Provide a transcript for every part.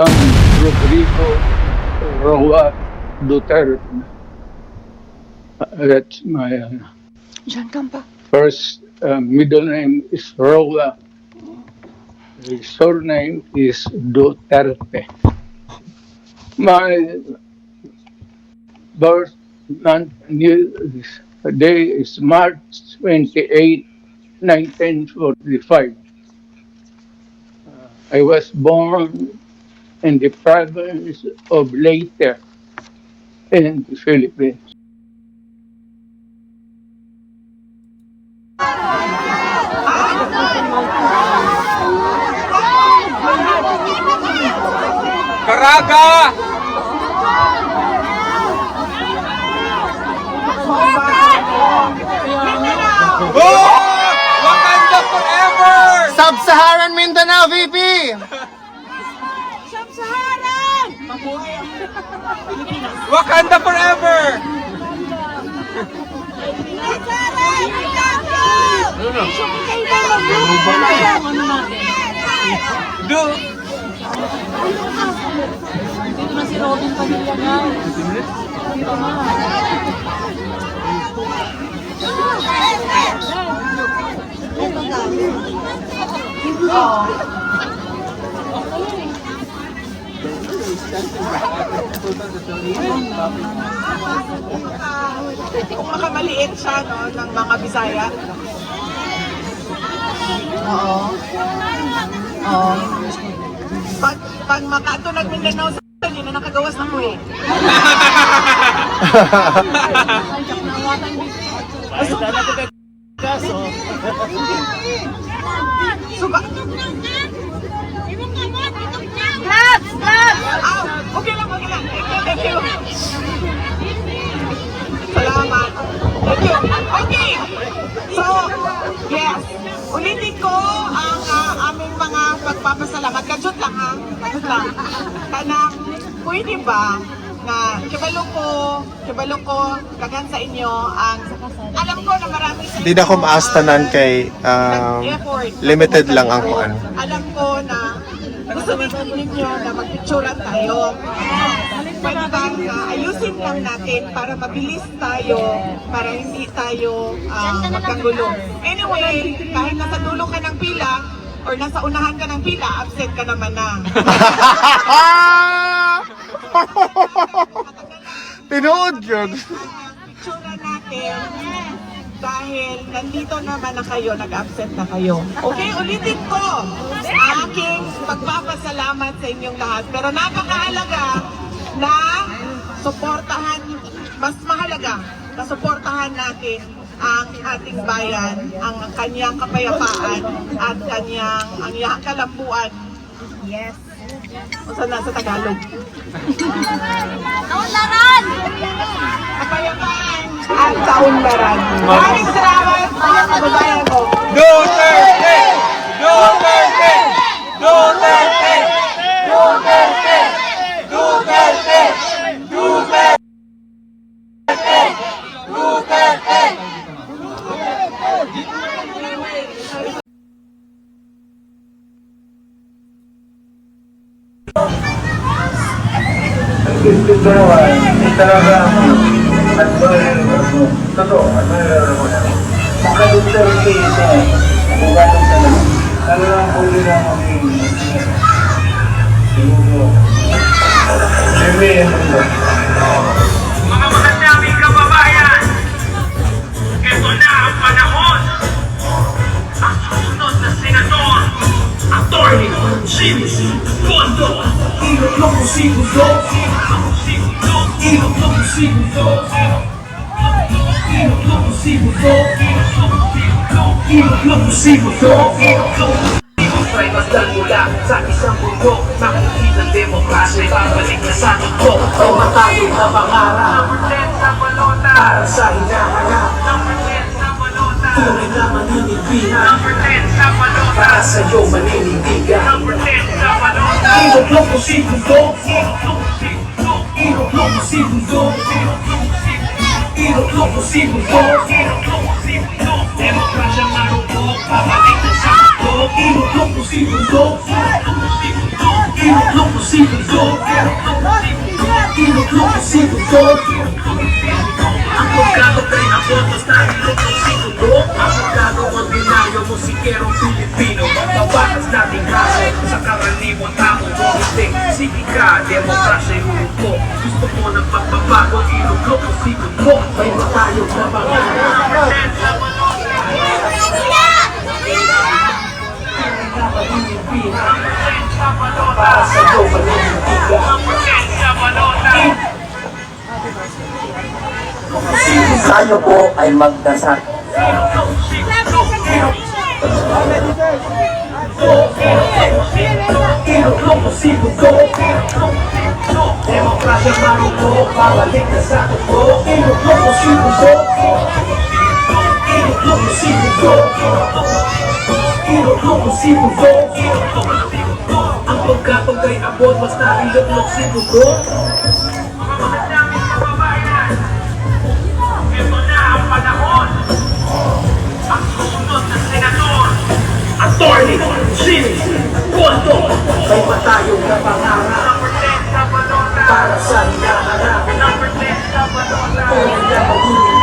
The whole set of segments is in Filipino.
John Rodrigo Roa Duterte. That's my first middle name is Roa. His surname is Duterte. My birth month day is March 28, 1945. I was born in the province of Leyte in the Philippines. Caraga! Oh! Wakanda forever! Sub-Saharan Mindanao, VP! Sub-Saharan! Wakanda forever! Do Dito na si Robin Padilla nga. Dito na. Kung makamaliit siya, no, ng mga Bisaya. Oo. Oo. Pag makatunag Mindanao sa hindi na nakagawas ng buhay. Suba. Claps! Claps! Okay lang, okay lang. Thank you. Salamat. Thank you. Okay. So, yes. Ulitin ko ang aming mga pagpapasalamat. Kadyot lang ha. Kadyot lang. Kanang, pwede ba na kibalo ko, kagan sa inyo ang, alam ko na marami sa inyo. Di na ko maastanan kay limited lang ang kuan. Alam ko na gusto ninyo na magpicturan tayo. Pwede ba ayusin lang natin para mabilis tayo, para hindi tayo magkagulo. Anyway, kahit nasa dulo ka ng pila, or nasa unahan ka ng pila, absent ka naman na. Tinuod yun. Picturan natin dahil nandito naman na kayo, nag-absent na kayo. Okay, ulitin ko aking pagpapasalamat sa inyong lahat. Pero napakahalaga na suportahan, mas mahalaga na suportahan natin ang ating bayan, ang kanyang kapayapaan at ang iyang kalambuan. Yes. O saan na sa Tagalog? Kaunlaran! Kapayapaan at kaunlaran. Maraming salamat mga kababayan ko. Duterte! Duterte! Duterte! Duterte! Duterte! Duterte! Duterte! Gusto ko naman, hindi talaga totoo, makadukter kayo sa bugatong sa lang. Talagang huli lang ang siguro. Mga magandang kababayan, ito na ang panahon. Ang susunod na senador, Atty. James Condo. Ay masdan mula sa isang mundo, makikita ng demokrasya, babalik na sa mundo. Ay matayo na pangarap, para sa hinahanap. Tunay na maninigbihan, para sa'yo maninindigan. Inuklong ko si mundo, inuklong ko si mundo, inuklong ko si mundo. Demokrasya marupok, babalik na sa mundo. Inuklong ko si mundo, Inuklong mo si Mundo. Inuklong mo si Mundo. Ang pagkato kay abot, basta inuklong si Mundo. Ang pagkato ordinaryo, musikerong Pilipino. Mabatas nating kaso sa karaniwang tao. Hindi, sige ka, demokrasya yung ulo ko. Gusto mo ng pagbabago, inuklong mo si Mundo. May matayog na pangalan. Para sa iyo, paninindigan. Tayo po ay magdasal. Inuklong mo si Mundo. Demokrasya marupo, babalik na sa totoo. Inuklong mo si Mundo. Inuklong mo si Mundo. Inuklong mo si Mundo. Ang pagkatong kay abot, basta inuklong si Mundo. Mga magandaming kababayan, ito na ang panahon. Ang susunod na senador, attorney, Jimmy Bongo. May matayong na pangarap para sa hinaharap. Tunay na magiging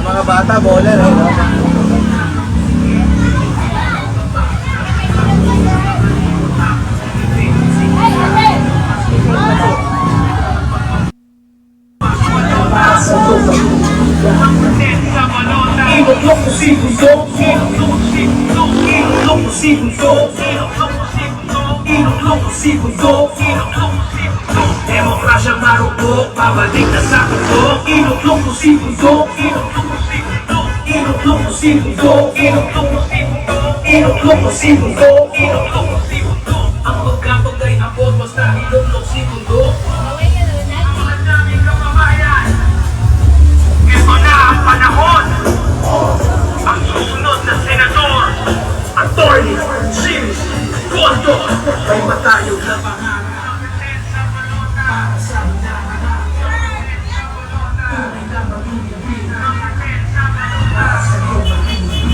Mga bata, bowler, eh, no? Inuklong mo si Mundo. Inuklong mo si Mundo. Inuklong mo si Mundo. Demokrasya marupok, babalik na sa totoo. Inuklong mo si Mundo. Inuklong mo si Mundo. Inuklong mo si Mundo. Ang pagkatong kay abot, basta inuklong si Mundo. Ang magandaming kababayan, ito na ang panahon. Ang susunod na senador, attorney, Jimmy Bongo. May matayog na pangarap para sa hinaharap. Tunay na magiging para sa iyo magiging.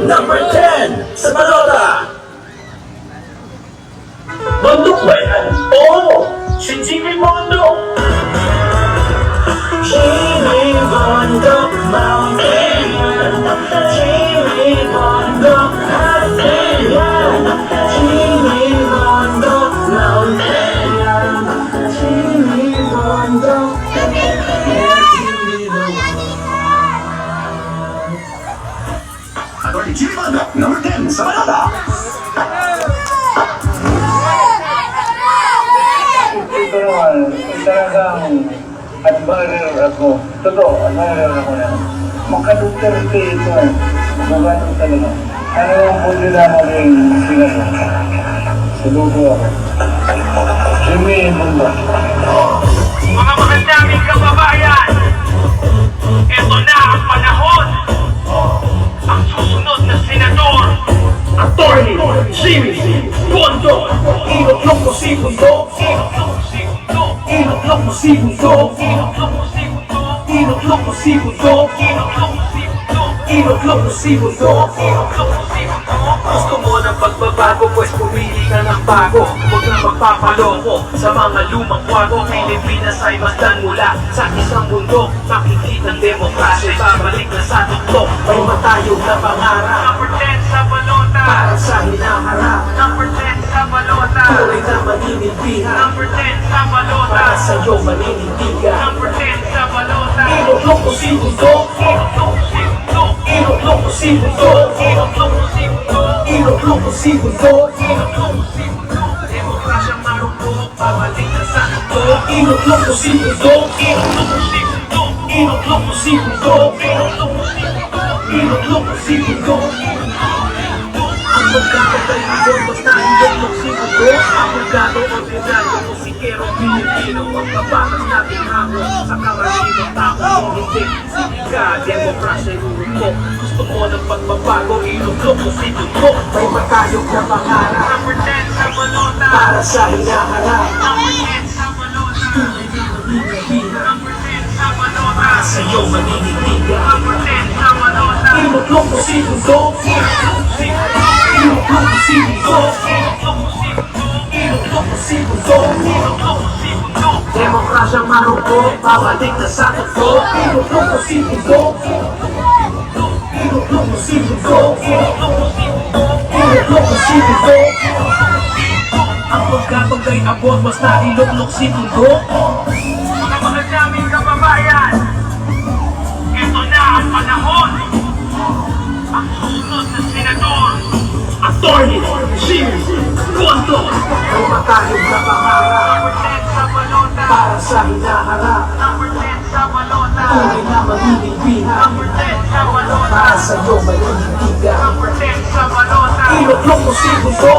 Number 10 sa balota. Bundok ba yan? Oo! Si Jimmy Bondo! Jimmy Bondo Mountain. Jimmy Bondo Mountain. Jimmy Bondo Mountain. Jimmy Bondo. Attorney Jimmy Bondo, number 10 sa balota. Ito naman, talagang admirer ako. Totoo, admirer ako na. Makaduterte ito eh. Magbabato talaga. Ano ang pwede na maging sinasa? Saludo ako. Jimmy Bondo. Mga maganda naming kababayan, eto na ang panahon. Ang susunod na senador, Attorney Jimmy Bongo. Inutlong mo si Bongo. Inutlong mo si Bongo. Inutlong mo si Bongo. Inutlong mo si Bongo. Gusto mo ng pagbabago, pues pumili ka ng bago. Huwag na magpapaloko sa mga lumang kwago. Pilipinas ay masdan mula sa isang mundo. Makikita ang demokrasya, babalik na sa tuktok. May matayog na pangarap, number 10 sa balota, para sa hinaharap. Number 10 sa balota, tuloy na maninilbihan. Number 10 sa balota, para sa'yo maninindigan. Number 10 sa balota, inutlong mo si Bongo. Inutlong mo si Bongo. Inutlong mo si Bongo. Inutlong mo si Bongo. Inutlong mo si Bongo. Demokrasya marupok, babalik na sa tuktok. Inutlong mo si Bongo. Inutlong mo si Bongo. Inutlong mo si Bongo. Inutlong mo si Bongo. Inutlong mo si Bongo. Ang magkakatay ako, basta inutlong si Bongo. Ang magkakato o tinalo, musikero, Pilipino. Ang kabatas natin hango sa karaniwang tao. Hindi, sige ka, demokrasya rurupok. Gusto mo ng pagbabago, inutlong mo si Bongo. May matayog na pangarap, number 10 sa balota, para sa hinaharap. Number 10 sa balota, tunay na maninilbihan. Number 10 sa balota, para sa'yo maninindigan. Number 10 sa balota, inutlong mo si Bongo. Inutlong mo si Bongo. Inutlong mo si Bongo. Inutlong mo si Bongo. Inutlong mo si Bongo. Demokrasyang marupok, babalik na sa tuktok. Inutlong mo si Bongo. Inutlong mo si Bongo. Inutlong mo si Bongo. Inutlong mo si Bongo. Ang pagkatong kay abot, basta iluklok si Bongo. Mga mahal naming kababayan, ito na ang panahon. Ang susunod na senador, Attorney Jimmy Bongo. May matayog na pangarap, number 10 sa balota, para sa hinaharap. Number 10 sa balota, tunay na maninilbihan. Number 10 sa balota, para sa'yo maninindigan. Number 10 sa balota, inutlong mo si Bongo.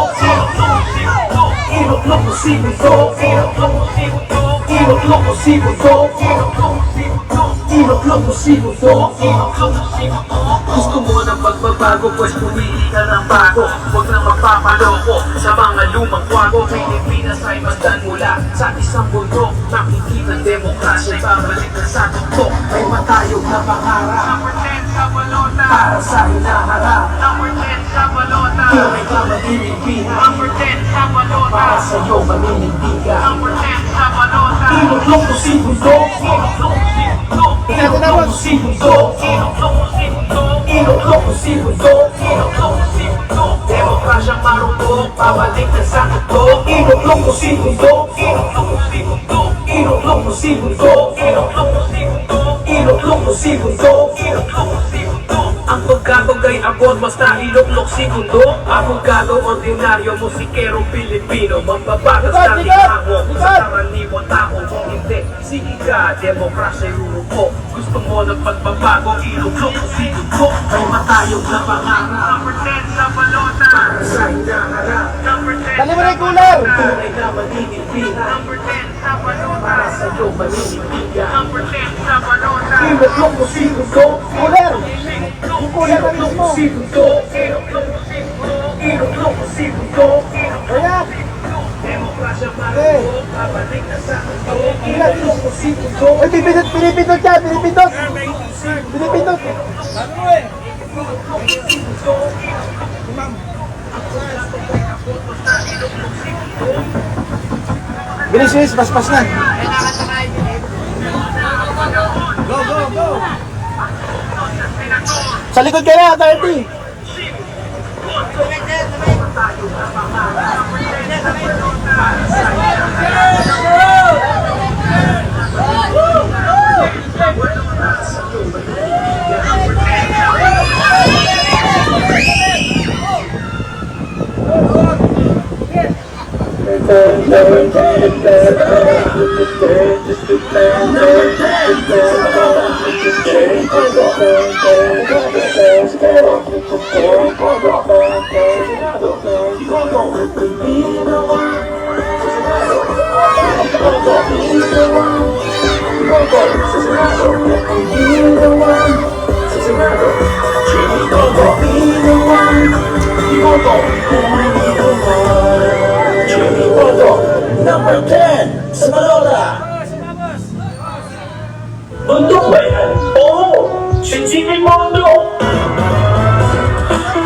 Inutlong mo si Bongo. Inutlong mo si Bongo. Inutlong mo si Bongo. Inutlong mo si Bongo. Inutlong mo si Bongo. Inutlong mo si Bongo. Inutlong mo si Bongo. Gusto mo ng pagbabago, pues pumili ka ng bago. Huwag na magpapaloko sa mga lumang kwago. Pilipinas ay masdan mula sa isang mundo. Makikita ang demokrasya, babalik na sa tuktok. May matayog na pangarap, number 10 sa balota, para sa hinaharap. Number 10 sa balota, tunay ka maninilbihan. Number 10 sa balota, para sa'yo maninindigan. Number 10 sa balota, inutlong mo si Bongo. Inutlong mo si Bongo. Inutlong mo si Bongo. Inutlong mo si Bongo. Inutlong mo si Bongo. Inutlong mo si Bongo. Demokrasyang marupok, babalik na sa tuktok. Inutlong mo si Bongo. Inutlong mo si Bongo. Inutlong mo si Bongo. Inutlong mo si Bongo. Inutlong mo si Bongo. Inutlong mo si Bongo. Ang pagkatong kay abot, basta iluklok si Bongo. Abogado, ordinaryo, musikero, Pilipino. Magbabagas natin hango sa karaniwang tao. Kung hindi, sige ka, demokrasya rurupok. Gusto mo ng pagbabago, iluklok mo si Bongo. May matayog na pangarap, number 10 sa balota, para sa hinaharap. Number 10 sa balota, tunay na maninilbihan. Number 10 sa balota, para sa'yo maninindigan. Number 10 sa balota, iluklok mo si Bongo. Kuler! Inutlong mo si Bongo. Inutlong mo si Bongo. Inutlong mo si Bongo. Inutlong mo si Bongo. Demokrasya marupok, babalik na sa tuktok. Inutlong mo si Bongo. Ay, pinipindot yan, pinipindot! Pinipindot! Bilis, bilis, paspas na! Go, go, go! Sa likod ka na, 30! Bongo sa Senado. Be the one sa Senado. Jimmy Bongo. Be the one. Iboto. Be the one. Jimmy Bongo. Number 10 sa Malota. Bundok ba yan? Oo! Si Jimmy Bongo!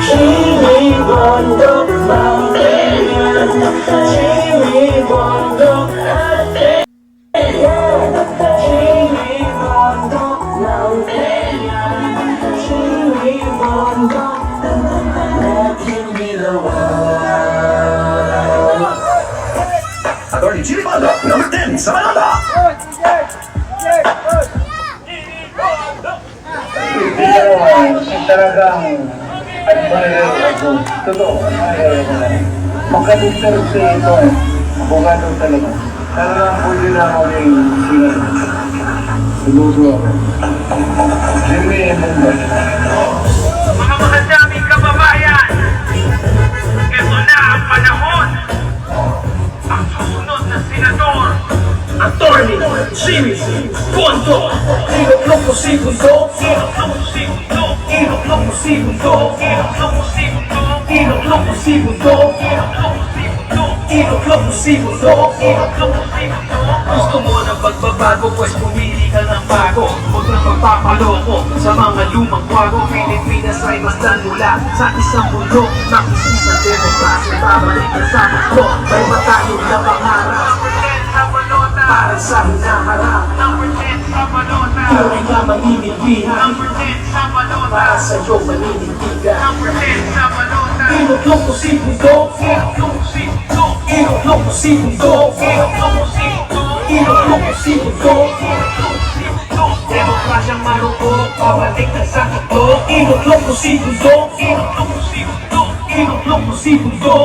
Jimmy Bongo, Mountain Man. Jimmy Bongo, Mountain Man. Jimmy Bongo, Mountain Man. Jimmy Bongo, let him be the one. Attorney Jimmy Bongo, number 10 sa Manila. Talagang admirer ako. Totoo, admirer ako na. Makaduterte ito eh. Abogado talaga. Talagang pwede na ako yung singer. Siguro ako. Jimmy Bongo. Mga makadaming kababayan, ito na ang panahon. Ang susunod na senador, Attorney Jimmy Bongo. Ilok mo si Bongo. Ilok mo si Bongo. Ilok mo si Bongo. Ilok mo si Bongo. Ilok mo si Bongo. Ilok mo si Bongo. Gusto mo ng pagbabago, pues pumili ka ng bago. Huwag nang magpapaloko sa mga lumang kwago. Pilipinas ay masdan mula sa isang mundo. Nakisip ng demokrasya, babalik na sa mundo. May matayong na pangarap para sa hinaharap. Tunay na maninilbihan para sa iyong maninindigan. Inutlong ko si Bundo. Inutlong ko si Bundo. Inutlong ko si Bundo. Demokrasyang marupok, pabalik na sa ito. Inutlong ko si Bundo. Inutlong ko si Bundo.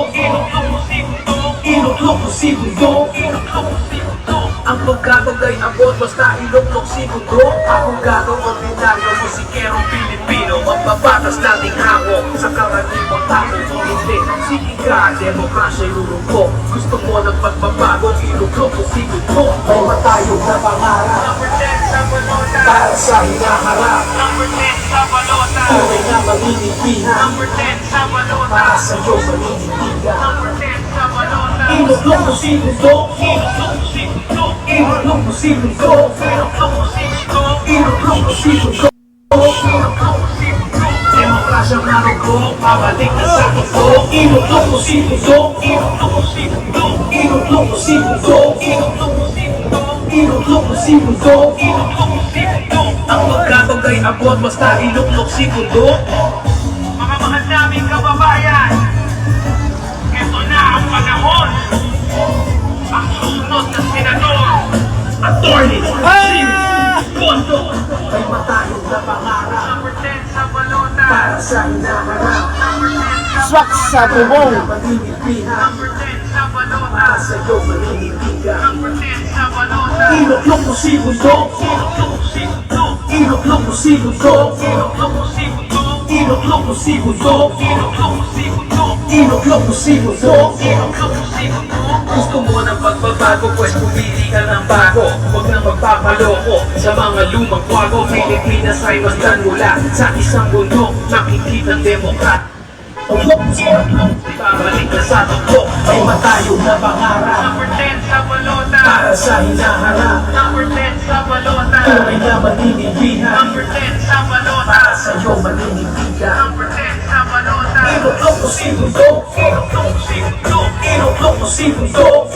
Inutlong ko si Bundo. Ang pagkatog ay abot, basta iluklok si Bundo. Abogado, ordinaryo, musikerong Pilipino. Magbabatas nating hako sa karaniwang tao. Hindi, sige ka, demokrasya iluruko. Gusto mo ng pagbabago, iluklok ko si Bundo. May matayog na pangarap para sa hinaharap. Tunay na maninilbihan para sa iyong maninindigan. Iluklok ko si Bundo. Inutlong ko si Bundo. Inutlong ko si Bundo. Demokrasyang marupok, pabalik na sa ito. Inutlong ko si Bundo. Inutlong ko si Bundo. Inutlong ko si Bundo. Ang pagkatog ay abot, basta iluklok si Bundo. Mga mahal naming kababayan, ito na ang panahon. Ang susunod na senador, Attorney Jimmy Bongo. May matayog na pangarap para sa hinaharap. Swak sa bubong. Maninilbihan para sa iyong maninindigan. Inutlong ko si Bundo. Inutlong ko si Bundo. Inutlong ko si Bundo. Inutlong ko si Bundo. Gusto mo ng pagbabago, pues pumili ka ng bago. Huwag nang magpapaloko sa mga lumang kwago. Pilipinas ay masdan mula sa isang mundo. Nakikitang demokrat. Babalik na sa tugtog, may matayog na pangarap para sa hinaharap. Tunay na maninilbihan para sa iyong maninindigan. Inutlong ko si Bundo. Inutlong ko si Bundo.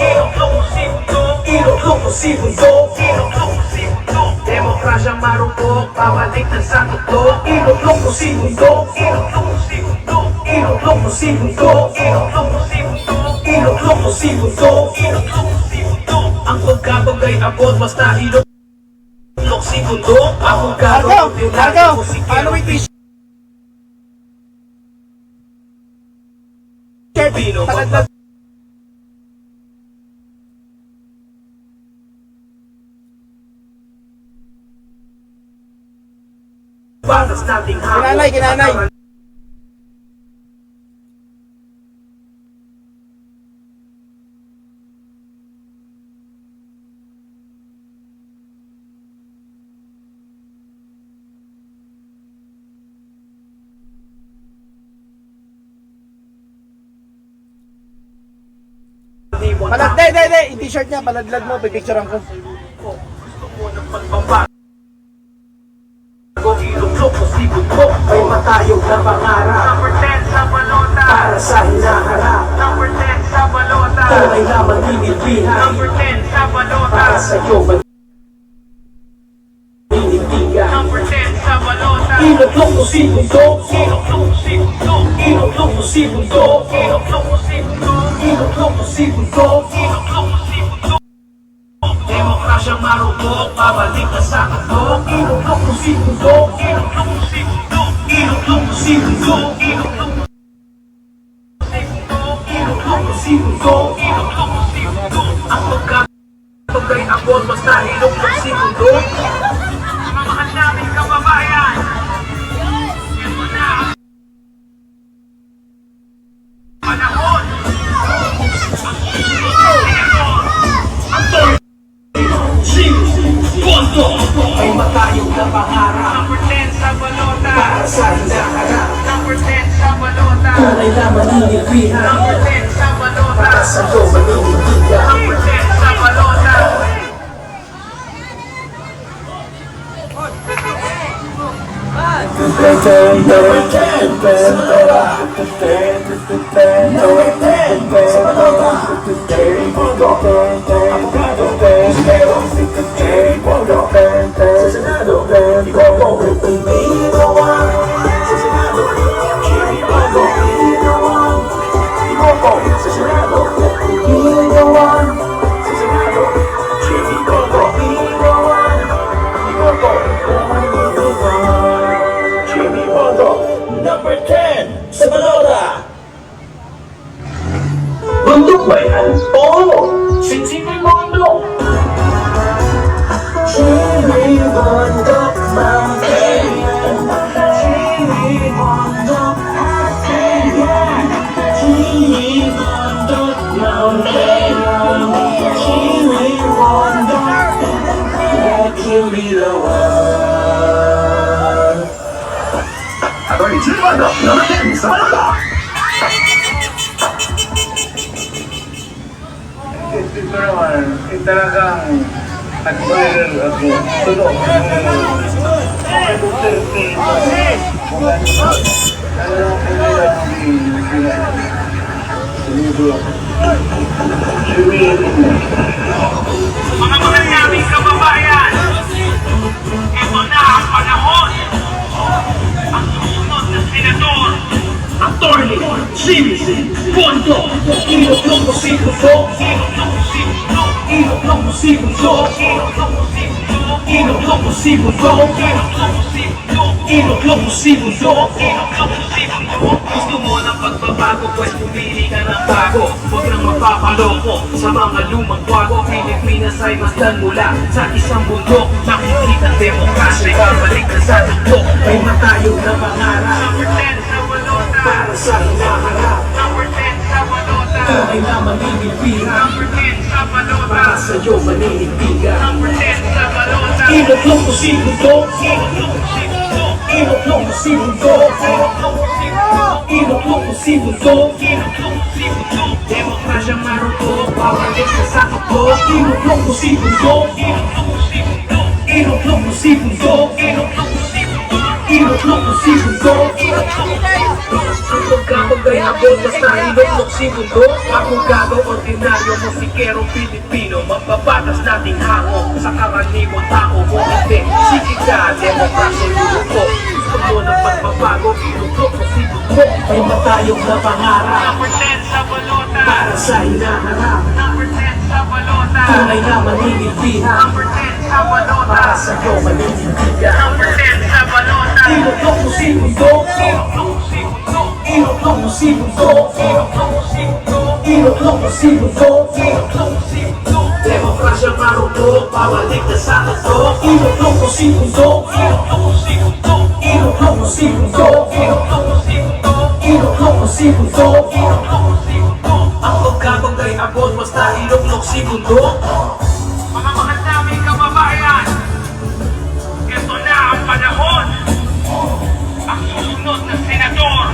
Inutlong ko si Bundo. Demokrasyang marupok, pabalik na sa tugtog. Inutlong ko si Bundo. Inutlong ko si Bundo. Inutlong ko si Bundo. Ang pagkatog ay abot, basta iluklok si Bundo. Ang pagkatog ay Marco, musikerong paano may t-shirt? Pilipino. Batas nating hapon. Kinanay, kinanay. mo Palad, hindi. Yung t-shirt niya, paladlad mo, pipicturean ko. ng pagbabago. Ilong-lok mo sibot mo, may matayog na pangarap. Number 10 sa balota, para sa hinaharap. Number 10 sa balota, tunay na maninilbihan. Number 10 sa balota, para sa'yo maninilbihan. Number 10 sa balota, ilong-lok mo si mundo. Ilong-lok mo si mundo. Ilong-lok mo si mundo. Ilong-lok mo si mundo. Ilong-lok mo si mundo. Ilong-lok mo si mundo. Demokrasyang marupok, babalik na sa katok. Ilong-lok mo si mundo. Ilong-lok mo si mundo. Ilong-lok mo si mundo. Ilong-lok mo si mundo. Ilong-lok mo si mundo. Ang pagkatog ay abot, basta ilong-lok si mundo. Mga mahal namin kababayan, ito na ang panahon. Ay matayog na pangarap. Number 10 sa balota, para sa hinaharap. Number 10 sa balota, tunay na maninilbihan. Number 10 sa balota, para sa'yo maninilbihan. Number 10 sa balota. Number 10 sa balota. Bundok ba yan? Oo! Sinsipin mo bundok! Jimmy Bundok Mountain. Jimmy Bundok Mountain. Jimmy Bundok Mountain. Jimmy Bundok. Let you be the one. Attorney Jimmy Bundok, number 10 sa balota. Ito naman, talagang admirer ako. Totoo. Mga Dr. P. Talagang kailangan Mga mahal naming kababayan, ito na ang panahon. Ang susunod na senador, Attorney Jimmy Bundok. Ilong-lok mo si mundo. Ilong-lok mo si mundo. Ilong-lok mo si mundo. Ilong-lok mo si mundo. Ilong-lok mo si mundo. Gusto mo ng pagbabago, pues pumili ka ng bago. Huwag nang mapapaloko sa mga lumang bago. Pilipinas ay masdan mula sa isang bundok. Nakikita ang demokrasya, babalik na sa tuktok. May matayog na pangarap. Number 10 sa balota, para sa hinaharap. Number 10 sa balota, tunay na maninilbihan. Number 10 sa balota, para sa'yo maninilbihan. Number 10 sa balota, ilong-lok mo si mundo. Ilong-lok mo si mundo. Ilong-lok mo si mundo. Ilong-lok mo si mundo. Ilong-lok mo si mundo. Demokrasyang marupok, babalik na sa tuktok. Ilong-lok mo si mundo. Ilong-lok mo si mundo. Ilong-lok mo si mundo. Ilong-lok mo si mundo. Ilong-lok mo si mundo. Ang pagkakagay abot, basta ilong-lok si mundo. Abogado, ordinaryo, musikerong Pilipino, magbabatas nating hango sa karaniwang tao. Kung hindi, sige ka, demokrasya luluko. Gusto mo ng pagbabago, ilong-lok mo si mundo. May matayog na pangarap. Number 10 sa balota, para sa hinaharap. Number 10 sa balota, tunay na maninilbihan. Number 10 sa balota, para sa'yo maninilbihan. Number 10 sa balota, ilong-lok mo si mundo. Ilong-lok mo si mundo. Ilong-lok mo si mundo. Ilong-lok mo si mundo. Ilong-lok mo si mundo. Ilong-lok mo si mundo. Demokrasyang marupok, babalik na sa tuktok. Ilong-lok mo si mundo. Ilong-lok mo si mundo. Ilong-lok mo si mundo. Ilong-lok mo si mundo. Ilong-lok mo si mundo. Ilong-lok mo si mundo. Ang pagkakagay abot, basta ilong-lok si mundo. Mga mahal namin kababayan, ito na ang panahon. Ang susunod na senador,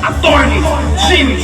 Attorney Jimmy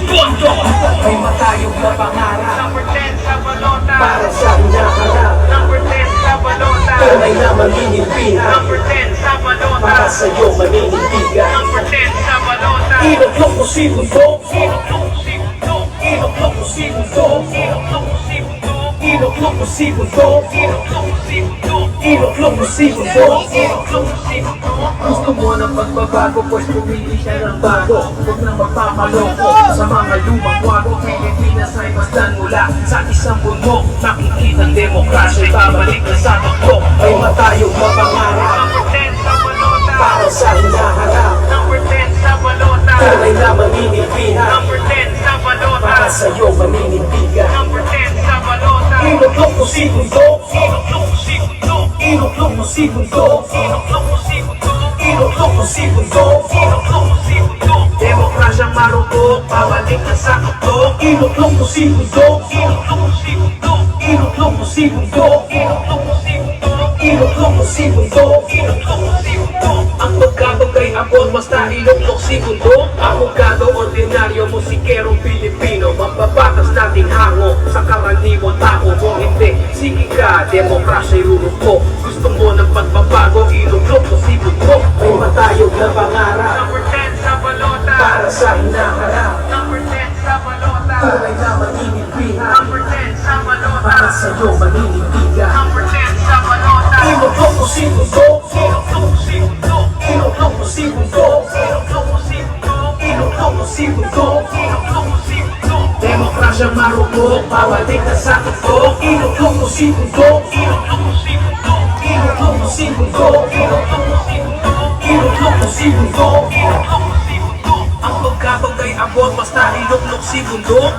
Bundok. bundok, may matayog na pangarap. Number 10 sa balota, para sa hinaharap. Number 10 sa balota, tunay na maninipina. Number 10 sa balota, para sa'yo maninitigan. Number 10 sa balota, inuklok mo si bundok, inuklok mo si bundok, inuklok mo si bundok, inuklok mo si bundok, inuklok mo si bundok, inuklok mo si bundok, inuklok mo si bundok, inuklok mo si bundok. Gusto mo ng pagbabago, pues pumili siya ng bago. Huwag na magpamaloko sa mga lumang wago. Pilipinas ay masdan mula sa isang bundok. Makikita ang demokrasya, babalik na sa tuktok. May matayog na pangarap. Number 10 sa balota, para sa hinaharap. Number 10 sa balota, tunay na maninipina. Number 10 sa balota, para sa'yo maninitigan. Number 10 sa balota, inuklok mo si bundok, inuklok mo si bundok, inuklok mo si bundok, inuklok mo si bundok, inuklok mo si bundok, inuklok mo si bundok. Demokrasyang marupok, babalik na sa tuktok. Inuklok mo si bundok, inuklok mo si bundok, inuklok mo si bundok, inuklok mo si bundok, inuklok mo si bundok, inuklok mo si bundok. Ang pagkabag kay abot, basta inuklok si bundok. Abogado, ordinaryo, musikerong Pilipino, mababatas nating hango sa karaniwang tao. Kung hindi, sige ka, demokrasya'y rurupok. Gusto mo ng pagbabago, inuklok mo si bundok. May matayog na pangarap. Number 10 sa balota, para sa hinaharap. Number 10 sa balota, tunay na maninipina. Number 10 sa balota, para sa'yo maninitigan. Number 10 sa balota, inuklok mo si bundok, inuklok mo si bundok, inuklok mo si bundok, inuklok mo si bundok, inuklok mo si bundok, inuklok mo si bundok. Demokrasyang marupok, babalik na sa tuktok. Inuklok mo si bundok, inuklok mo si bundok, inuklok mo si bundok, inuklok mo si bundok, inuklok mo si bundok, inuklok mo si bundok. Ang pagkabag kay abot, basta inuklok si bundok.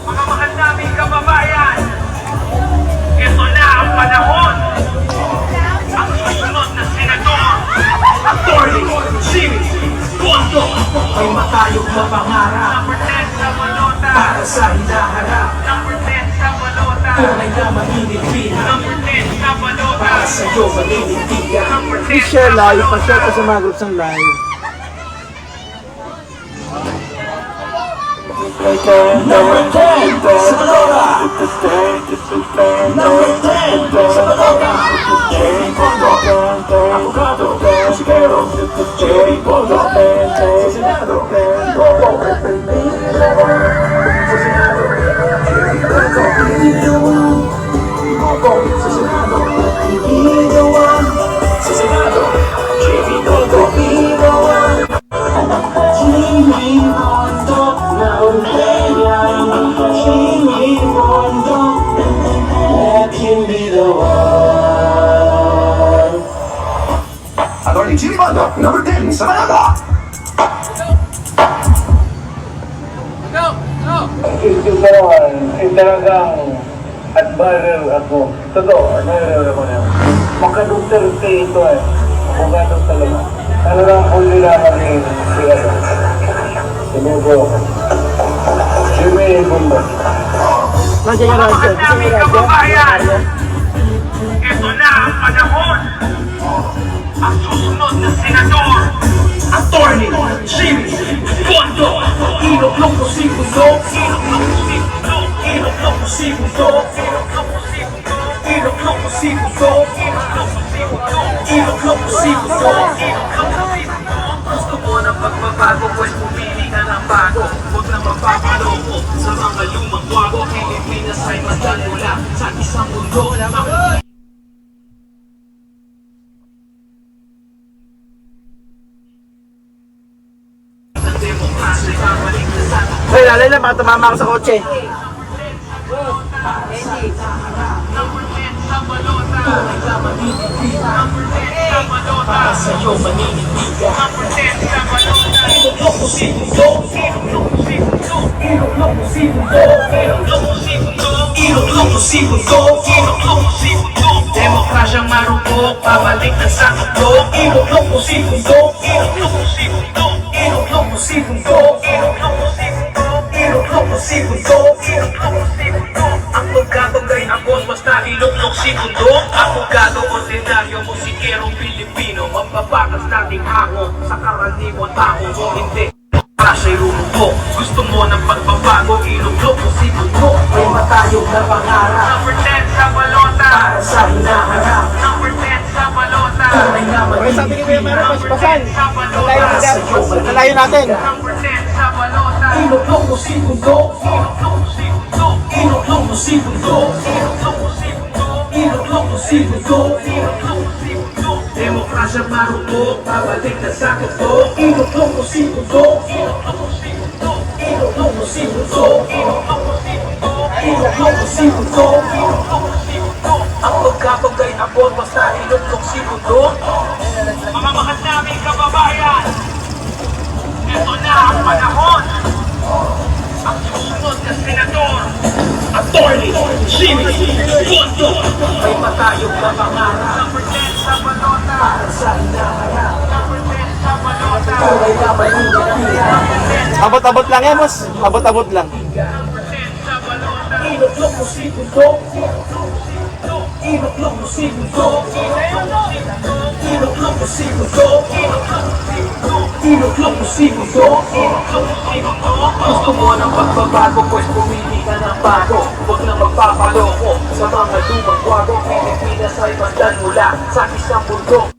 Mga mahal naming kababayan, ito na ang panahon. Ang susunod na senador, attorney, Jimmy Bongo, may matayog na pangarap. Number 10 sa balota, para sa hinaharap. Number 10 sa balota, tunay na maninipina. Number 10 sa balota, para sa'yo maninitigan. Number 10 I-share live, pa-share ko sa mga groups ng live. Number 10 sa balota, number 10 sa balota, Jimmy Bongo, abogado, musikero, Jimmy Bongo, sa Senado, Bongo, sa Senado, Jimmy Bongo, Bongo, sa Senado, Iigawan, sa Senado, Jimmy Bongo, Iigawan, Jimmy Bongo, na umayan, Jimmy Bongo, let him be the one. Attorney Jimmy Bongo, number 10 sa Manila. Ito naman, talagang admirer ako. Totoo, admirer ako na. Makaduterte ito eh. Abogado talaga. Talagang huli naman yung sila. Sinugo ako. Jimmy Bongo. Nandiyan yung radyo. Aming kababayan, ito na ang panahon. Ang susunod na senador, attorney Jimmy Bongo. Inuklok mo si bundok, inuklok mo si bundok, inuklok mo si bundok, inuklok mo si bundok, inuklok mo si bundok, inuklok mo si bundok, inuklok mo si bundok, inuklok mo si bundok. Gusto mo ng pagbabago, pues pumili ka ng bago. Huwag na magpapaloko sa mga lumang wago. Pilipinas ay masdan mula sa isang mundo na makikita. Hoy, lalay na, baka tumama ako sa kotse. Para sa'yo maninitigan. Inuklok mo si bundok, inuklok mo si bundok, inuklok mo si bundok, inuklok mo si bundok, inuklok mo si bundok, inuklok mo si bundok. Demokrasyang marupok, babalik na sa tuktok. Inuklok mo si bundok, inuklok mo si bundok, inuklok mo si bundok, inuklok mo si bundok, inuklok mo si bundok, inuklok mo si bundok. Ang pagkabag kay abot, basta inuklok si bundok. Abogado, ordinaryo, musikerong Pilipino, mababatas nating hango sa karaniwang tao. Kung hindi, para siya'y rurupok. Gusto mo ng pagbabago, na pangarap. Number 10 sa balota. Para sa hinaharap. Number 10 sa balota. Tunay na Okay, sabi ni Kuya Mero, paspasan. Nalayo natin. Number 10 sa balota. Inuklong mo si Mundo. Inuklong mo si Mundo. Inuklong mo si Mundo. Demokrasya marupok, babalik na sa kuto. Inuklong mo si Mundo. Inuklong mo si Mundo. Inuklong mo si Mundo. Ang pagkapagay abot, basta inuklong si Mundo. Mga mahal namin kababayan, ito na ang panahon. Ang susunod na senador, Attorney Jimmy Bongo. May matayog na pangarap. Number 10 sa balota. Para sa hinaharap. Number 10 sa balota. Tunay na maninira. Abot-abot lang yan, boss. Abot-abot lang. Number 10 sa balota. Inuklong mo si Mundo. Inuklong mo si Mundo. Inuklong mo si Mundo. Inuklong mo si Mundo. Gusto mo ng pagbabago, pues pumili ka ng bago. Huwag na magpapaloko sa mga lumang kwago. Pilipinas ay bandan mula sa isang mundo.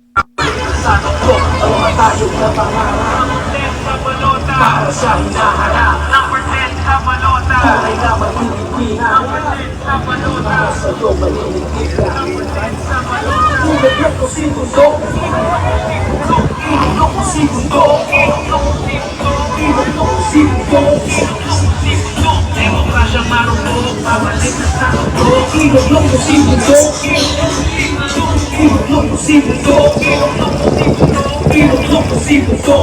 Sa tungkol, ang matayog na pangarap. Number 10 sa balota. Para sa hinaharap. Number 10 sa balota. Tunay na maninipina. Number 10 sa balota. Para sa iyo maninipina. Number 10 sa balota. Inuklong mo si Mundo. Inuklong mo si Mundo. Inuklong mo si Mundo. Inuklong mo si Mundo. Demokrasya marupok, babalik na sa kuto. Inuklong mo si Mundo. Inuklong mo si Mundo. Inuklong mo si Mundo.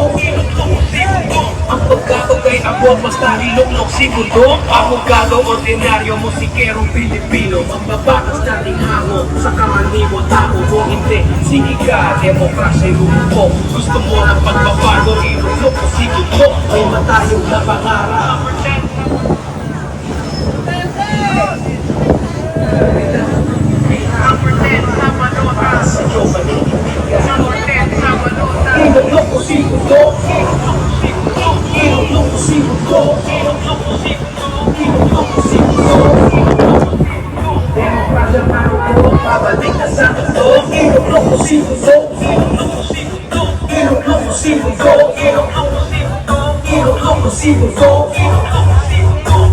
Ang pagkakagay abot, basta inuklong si Mundo. Abogado, ordinaryo, musikerong Pilipino. Mambabatas nating hango sa karaniwang tao. Kung hindi, sige ka, demokrasya lumupok. Gusto mo ng pagbabago, inuklong mo si Mundo. May matayog na pangarap. Number 10. Number 10 sa balota. Sa iyo maninipigyan. Number 10 sa balota. Inuklong mo si Mundo. Inuklong mo si Mundo. Inuklong mo si Mundo. Inuklong mo si Mundo. Demokrasya marupok, babalik na sa kuto. Inuklong mo si Mundo. Inuklong mo si Mundo. Inuklong mo si Mundo.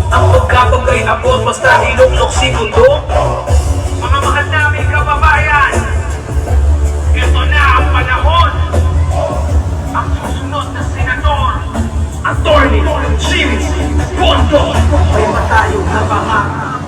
Ang pagkapagay abot, basta inuklong si Mundo. Mga mahal namin kababayan, ito na ang panahon. Ang susunod na senador, Attorney Jimmy Bongo. May matayog na pangarap.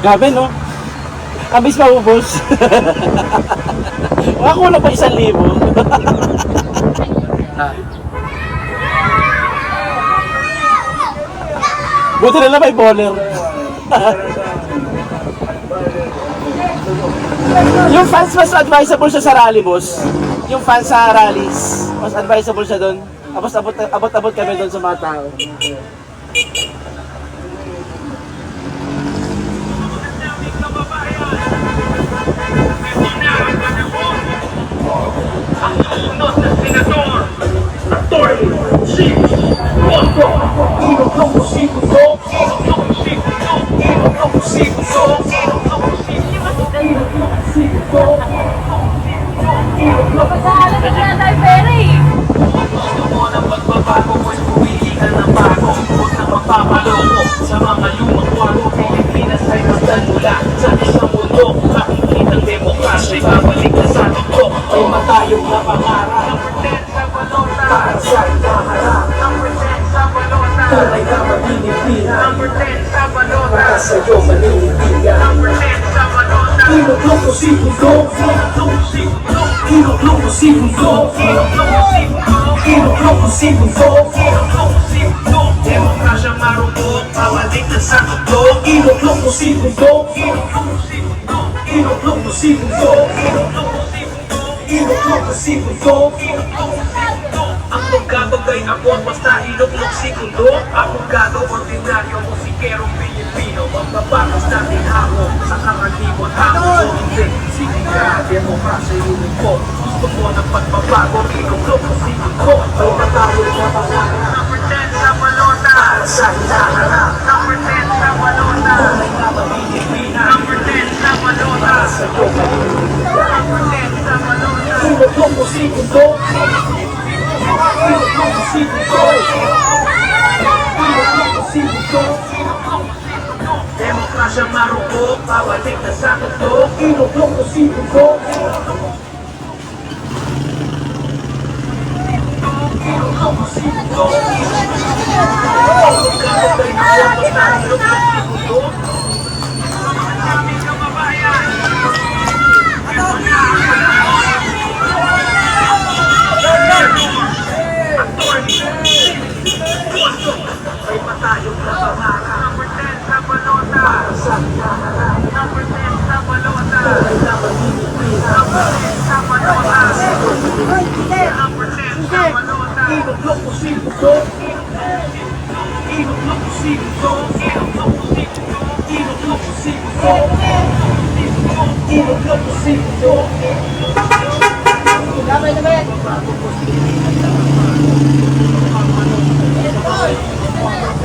Grabe, no? Kabis pa ubos. Ako na pa 1,000. Buti na lang may bowler. Yung fans mas advisable siya sa rally, boss. Yung fans sa rallies, mas advisable siya doon. Tapos abot-abot kami doon sa mga tao. Ang susunod na senador, Atty. James Bongo. Ilocos Segundo, Ilocos Segundo, Ilocos Segundo, Ilocos Segundo, Pagkaalam na siya tayo pera eh. gusto mo ng pagbabago, pues pumili ka ng bago. Huwag na magpapaloko sa mga lumang kwago. Pilipinas ay magdadula sa isang mundo. Makikitang demokrasya, babalik na sa toko. May matayong na pangarap. Number 10 sa balota, para sa hinaharap. Number 10 sa balota, tunay na maninipina. Number 10 sa balota, para sa'yo maninitigan. Number 10 sa balota, Ilocos Segundo, Ilocos Segundo, Ilocos Segundo, Ilocos Segundo, Ilocos Segundo, Ilocos Segundo. Demokrasya marupok, pabalik na sa toko. Ilocos Segundo, Ilocos Segundo, Ilocos Segundo, Ilocos Segundo, Ilocos Segundo, Ilocos Segundo. Ang tugado kay abot basta Ilocos Segundo. Abogado, ordinaryo, musikerong Pilipino. Magbabatas natin hako sa karaniwan hako. Hindi, sige ka, demokrasya yun po. Gusto mo ng pagbabago, Ilocos Segundo. May matawag na pangarap. Number 10 sa balota, para sa hinaharap. Number 10 sa balota, tunay na Pilipina. Number 10 sa balota, para sa iyo maninitigan. Number 10 sa balota, Ilocos Segundo, Ilocos Segundo, Ilocos Segundo. Demokrasya marupok, pabalik na sa toko. Ilocos Segundo, Ilocos Segundo. Abogado kay abot basta Ilocos Segundo. Ang daming kababayan. Ito na ang panahon. Atty. Bongo. May matayong na pangarap. Number 10 sa balota, para sa hinaharap. Number 10 sa balota, tunay na maninipina. Number 10 sa balota, number 10 sa balota, Ilocos Segundo, Ilocos Segundo, Ilocos Segundo, Ilocos Segundo, Ilocos Segundo. Gamay na ba yan?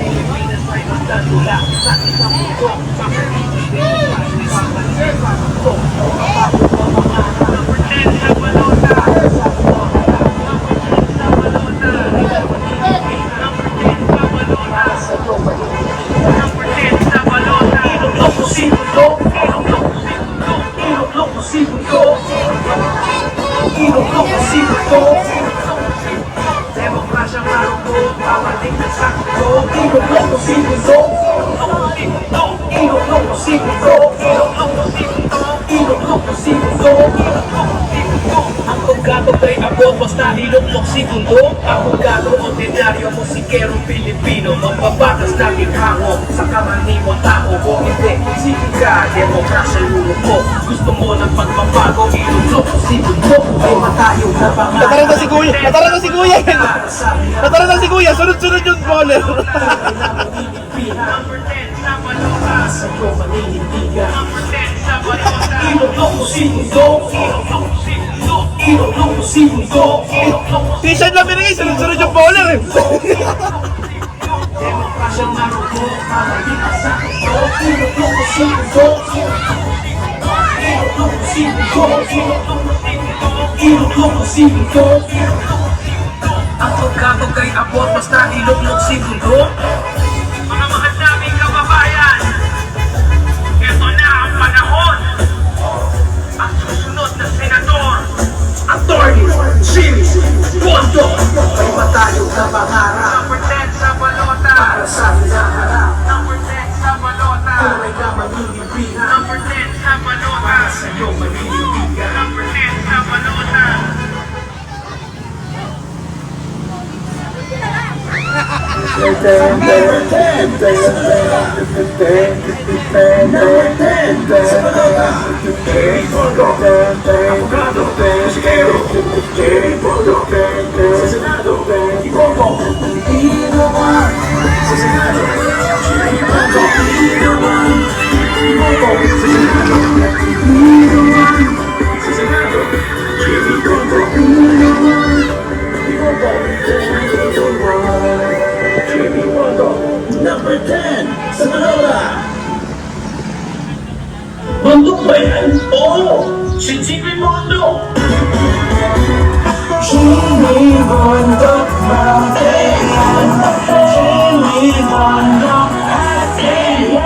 Pilipinas ay magdadula sa isang mundo. Number 10 sa balota, number 10 sa balota, number 10 sa balota, number 10 sa balota, Ilocos Segundo, Ilocos Segundo, Ilocos Segundo, Ilocos Segundo. Demokrasya marupok, pabalik na sa toko. Ilocos Segundo, Ilocos Segundo, Ilocos Segundo, Ilocos Segundo, Ilocos Segundo. Ang tugado kay abot basta Ilocos Segundo. Abogado, ordinaryo, musikero Pilipino. Magbabatas natin hango sa karaniwang tao. Kung hindi, sige ka, demokrasya yun po. Gusto mo ng pagbabago, Ilocos Segundo. May matayong na pangarap. Natara na si Kuya! Natara na si Kuya! Natara na si Kuya! Sunod-sunod yung bowler! Number 10 sa balota, sa iyo maninitigan. Number 10 sa balota, Ilocos Segundo, Ilocos Segundo, Ilocos Segundo, Ilocos T-shirt lang binigay! Sunod-sunod yung bowler eh! Demokrasya marupok, pabalik na sa toko. Ilocos Segundo, Ilocos Segundo, Ilocos Segundo. Ang tugado kay abot basta Ilocos Segundo. Mga mahal naming kababayan, ito na ang panahon. Ang susunod na senador, Atty. James Bongo. May matayong na pangarap. Number 10 sa balota, para sa hinaharap. Number 10 sa balota, tunay na maninipina. Number 10 sa balota, para sa iyo maninitigan. Number 10 sa balota. Jimmy Jimmy Mondo. Jimmy Mondo, Mountain. Jimmy Mondo, Mountain.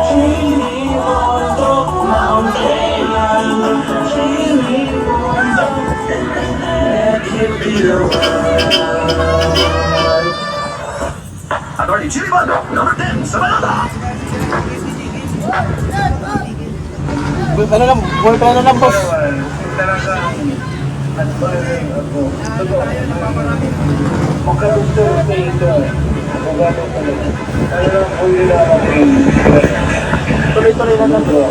Jimmy Mondo, Mountain. Jimmy Mondo, let him be the one. Attorney Jimmy Mondo, number 10 sa balota. Ano lang, boss? Talagang admiring ako. Totoo, makadoktor sa ito. Abogado talaga. Talagang huli lang ako yung Tuloy-tuloy lang lang, bro.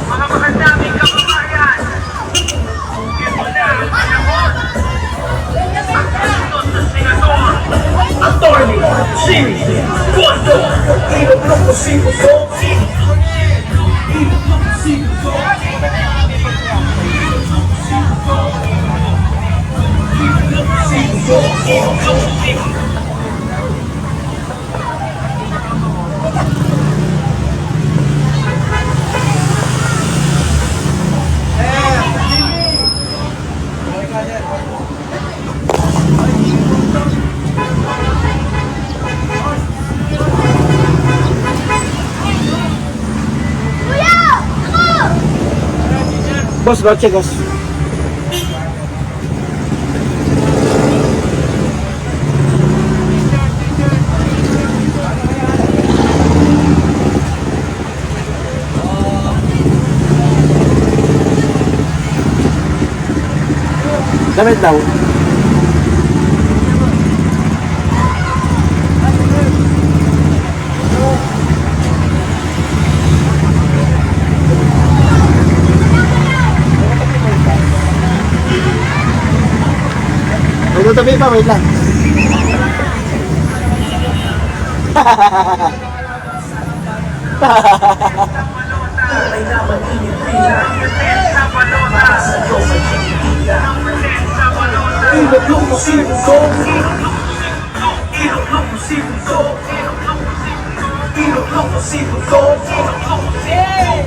Mga magandaming kababayan. Ito na ang panahon. Ang kasunod na senador, Attorney Jimmy Mondo. Boss, go check, boss. Damit daw. Magtatabi pa, wait lang.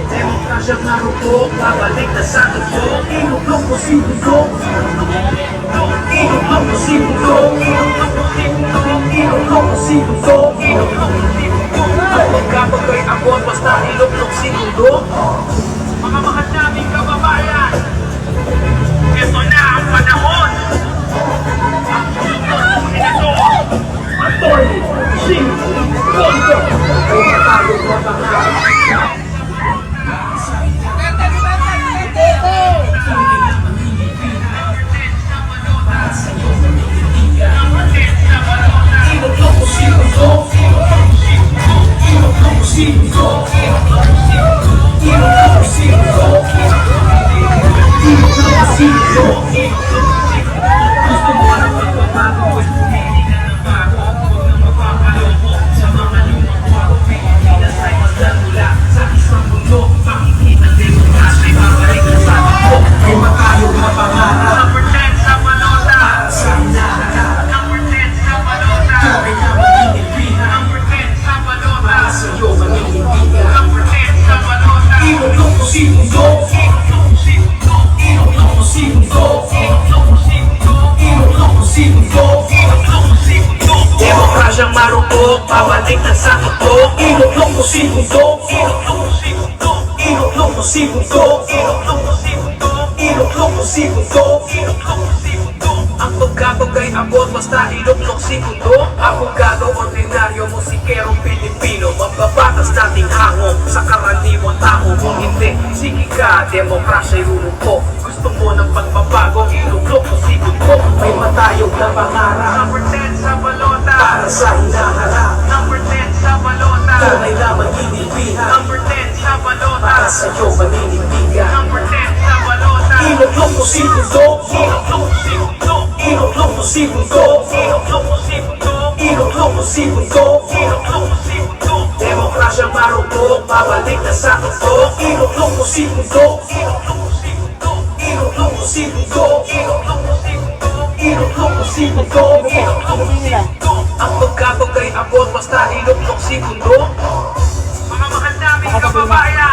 Demokrasya marupok, babalik na sa tugtog. Inuklong ko si Bugong. Inuklong ko si Bugong. Inuklong ko si Bugong. Kapag kapag kay abot, basta inuklong si Bugong. Mga mahal naming kababayan, ito na ang panahon. Ang susunod ng senador, Attorney Jimmy Mondo. Ay matalo ko ang mga Demokrasyang marupok, babalik na sa tugtog. Inuklong ko si Bugong. Inuklong ko si Bugong. Inuklong ko si Bugong. Ang pagkatog ay abot, basta inuklong si Bugong. Abogado, ordinaryo, musikerong Pilipino, magbabatas nating hango sa karaniwang tao. Kung hindi, sige ka, demokrasya'y rurupok. Gusto mo ng pagbabago, inuklong ko si Bugong. May matayog na pangarap, number 10 sa balota, para sa hinaharap. Number 10 sa balota, tunay na maginipihan. Number 10 sa balota, para sa'yo maninitigan. Number 10 sa balota, inuklong ko si Bugong. Inuklong ko si Bugong. Inuklong ko si Bugong. Inuklong ko si Bugong. Inuklong ko si Bugong. Inuklong ko si Bugong. Demokrasyang marupok, babalik na sa tugtog. Inuklong ko si Bugong. Inuklong ko si Bugong. Inuklong ko si Bugong. Inuklong ko si Bugong. Inuklong ko si Bugong. Inuklong ko si Bugong. Ang pagkatog ay abot, basta inuklong si Bugong. Mga mahal naming kababayan,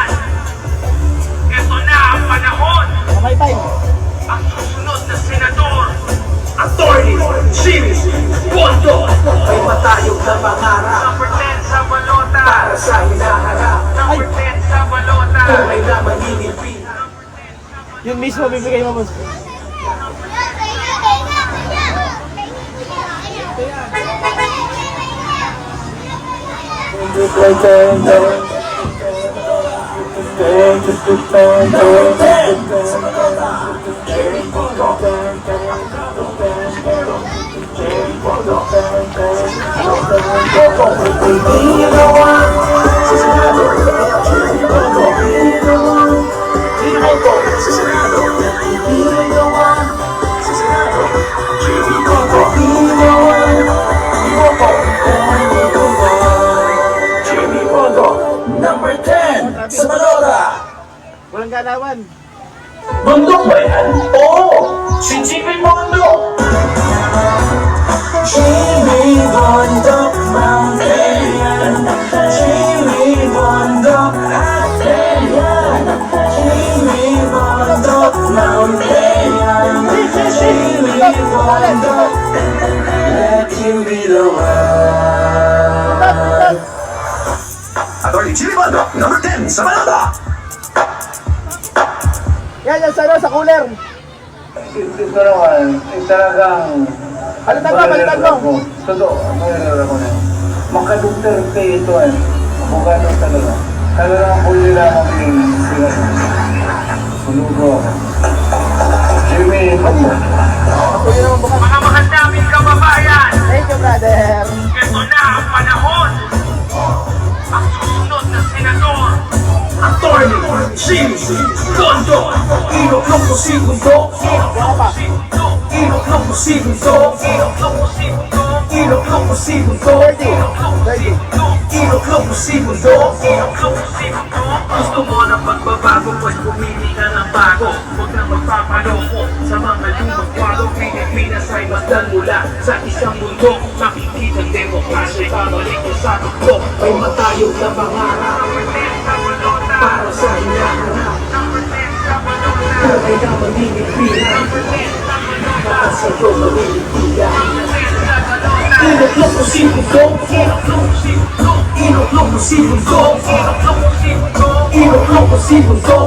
mismo bibigay mo, boss. Number 10 sa Malora. Walang galawan. Mundo ba yan? Oo! Si Jimmy Mondo! Jimmy Mondo Mountain. Jimmy Mondo Mountain. Jimmy Mondo Mountain. Jimmy Mondo. Let him be the one. Attorney Jimmy Mondo, number 10 sa Malora. Yan, yan, sa cooler. Ito naman, talagang Palitan mo, palitan mo. Totoo, mayroon ako na. Makaduterte ito eh. Abogado talaga. Talagang huli lang ang sila. Sulugo ako. Jimmy, Mondo. Mga mahal namin kababayan, Thank you, brother. ito na ang panahon. Ang susunod na senador, Attorney Jimmy Mondo. Iloklong mo si Mundo. Iloklong mo si Mundo. Iloklong mo si Mundo. Iloklong mo si Mundo. Gusto mo ng pagbabago, pues pumili ka ng bago. Huwag na magpapaloko sa mga lumang kwado. Pilipinas ay masdan mula sa isang mundo. Makikita ang demokrasya, babalik mo sa tuklo. May matayog na pangarap para sa hinahanap. Tunay na maninipilan para sa iyo maninipilan. Iloklong mo si Mundo. Iloklong mo si Mundo. Iloklong mo si Mundo.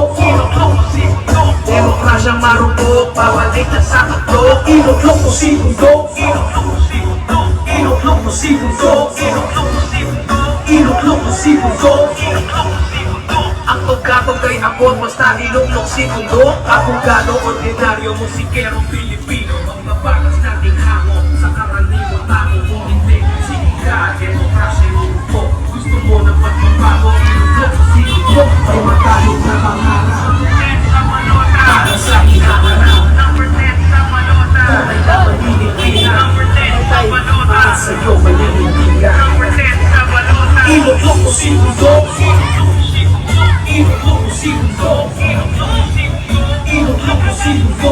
Demokrasyang marupok, babalik na sa tuklo. Iloklong mo si Mundo. Iloklong mo si Mundo. Iloklong mo si Mundo. Ang pagkatog kay abot, basta iloklong si Mundo. Abogado, ordinaryo, musikero, Pilipino. Ang mabagas nating hango sa karaniwang tao. Kung hindi, sige ka, demokrasya yung upo. Gusto mo ng pagbabago, iloklong mo si Mundo. May matayog na pangarap para sa hinahanap. Tunay na maninipilan para sa iyo maninipilan. Iloklong mo si Mundo. Iloklong mo si Mundo. Iloklong mo si Mundo.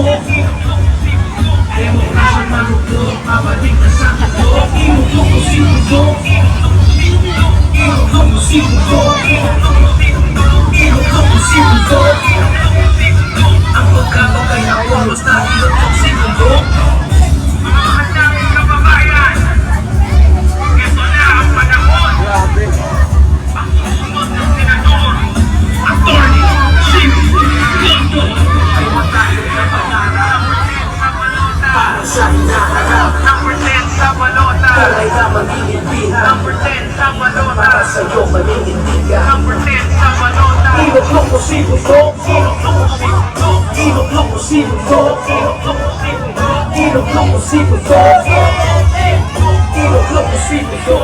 Demokrasya marupok, babalik na sa tuklo. Iloklong mo si Mundo. Iloklong mo si Mundo. Iloklong mo si Mundo. Ang pagkabagay ako, basta iloklong si Mundo. Mga mahal namin kababayan, ito na ang panahon. Ang susunod na senador, Attorney Jimmy Mondo. Ay matayog na pangarap para sa hinaharap. Number 10 sa balota. Tunay na maninipilan. Number 10 sa balota. Para sa iyo maninipilan. Number 10 sa balota. Iloklong mo si Mundo. Iloklong mo si Mundo. Iloklong mo si Mundo. Iloklong mo si Mundo. Iloklong mo si Mundo. Iloklong mo si Mundo.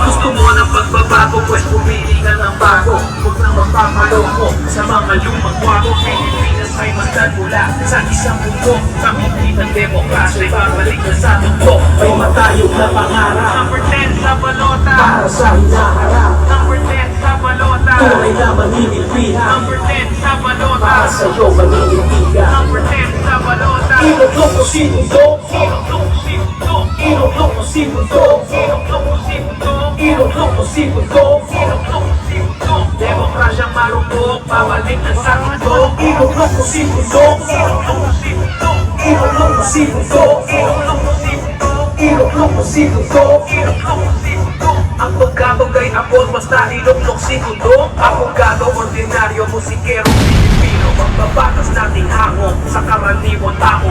Gusto mo ng pagbabago, pues pumili ka ng bago. Huwag na magpapaloko sa mga lumang kwago. Pilipinas ay masdan mula sa isang mundo. Makikita ang demokrasya, babalik na sa tuklo. May matayog na pangarap. Number 10 sa balota. Para sa hinaharap. Number 10 sa balota. Tunay na maninipilan. Number 10 sa balota. Para sa iyo maninipilan. Number 10 sa balota. Iloklong mo si Mundo. Iloklong mo si Mundo. Iloklong mo si Mundo. Iloklong mo si Mundo. Iloklong mo si Mundo. Iloklong mo si Mundo. Demokrasyang marupok, babalik na sa tuklo. Iloklong mo si Mundo. Iloklong mo si Mundo. Iloklong mo si Mundo. Iloklong mo si Mundo. Iloklong mo si Mundo. Iloklong mo si Mundo. Ang pagkatog ay abot, basta ilok-lok segundo. Abogado, ordinaryo, musikero, Pilipino. Magbabatas nating hango sa karaniwang tao.